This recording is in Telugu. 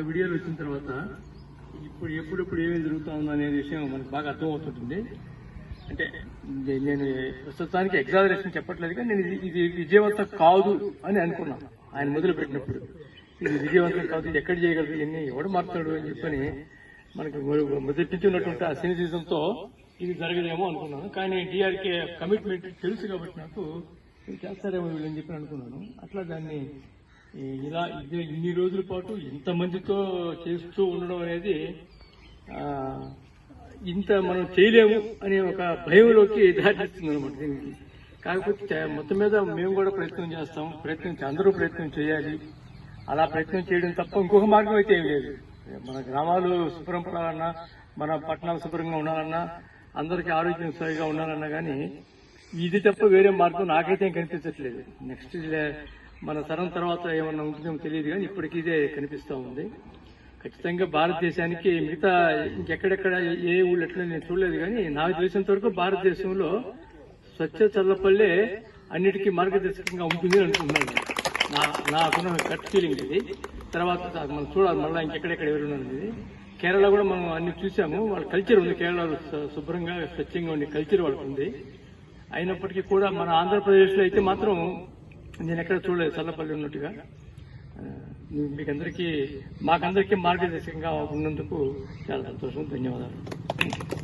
వీడియోలు వచ్చిన తర్వాత ఇప్పుడు ఎప్పుడెప్పుడు ఏమేమి జరుగుతుందో అనే విషయం మనకు బాగా అర్థమవుతుంటుంది. అంటే నేను ప్రస్తుతానికి ఎగ్జాజరేషన్ చెప్పట్లేదు, కానీ నేను ఇది విజయవంతం కాదు అని అనుకున్నాను. ఆయన మొదలు పెట్టినప్పుడు ఇది విజయవంతం కాదు, ఇది ఎక్కడ చేయగలరు, ఇవన్నీ ఎవడు మారుతాడు అని చెప్పని మనకు మొదటి నుంచి ఉన్నటువంటి ఆ సినిసిజంతో ఇది జరగదేమో అనుకున్నాను. కానీ డిఆర్కే కమిట్మెంట్ తెలుసు కాబట్టి నాకు ఇది చేస్తారేమో వీళ్ళని చెప్పి అనుకున్నాను. అట్లా దాన్ని ఇలా ఇన్ని రోజుల పాటు ఇంతమందితో చేస్తూ ఉండడం అనేది ఇంత మనం చేయలేము అనే ఒక భయంలోకి దాటిస్తుంది అనమాట దీనికి. కాకపోతే మొత్తం మీద మేము కూడా ప్రయత్నం చేస్తాం, అందరూ ప్రయత్నం చేయాలి. అలా ప్రయత్నం చేయడం తప్ప ఇంకొక మార్గం అయితే ఏం లేదు. మన గ్రామాలు శుభ్రం పడాలన్నా, మన పట్టణాలు శుభ్రంగా ఉండాలన్నా, అందరికీ ఆరోగ్యం సరిగా ఉండాలన్నా కానీ ఇది తప్ప వేరే మార్గం నాకైతే కనిపించట్లేదు. నెక్స్ట్ మన తరం తర్వాత ఏమన్నా ఉంటుందేమో తెలియదు, కానీ ఇప్పటికీ ఇదే కనిపిస్తూ ఉంది. ఖచ్చితంగా భారతదేశానికి మిగతా ఇంకెక్కడెక్కడ ఏ ఊళ్ళు ఎట్లా నేను చూడలేదు, కానీ నాకు తెలిసినంత వరకు భారతదేశంలో స్వచ్ఛ చల్లపల్లె అన్నిటికీ మార్గదర్శకంగా ఉంటుంది అనుకుంటున్నాను. నాకున్న కట్ ఫీలింగ్ ఇది. తర్వాత మనం చూడాలి మళ్ళీ ఇంకెక్కడెక్కడ ఎవరున్నది. కేరళ కూడా మనం అన్ని చూసాము, వాళ్ళ కల్చర్ ఉంది. కేరళలో శుభ్రంగా స్వచ్ఛంగా ఉండే కల్చర్ వాళ్ళకు ఉంది. అయినప్పటికీ కూడా మన ఆంధ్రప్రదేశ్ లో అయితే మాత్రం నేను ఎక్కడ చూడలేదు చల్లపల్లి ఉన్నట్టుగా. మాకందరికీ మార్గదర్శకంగా ఉన్నందుకు చాలా సంతోషం. ధన్యవాదాలు.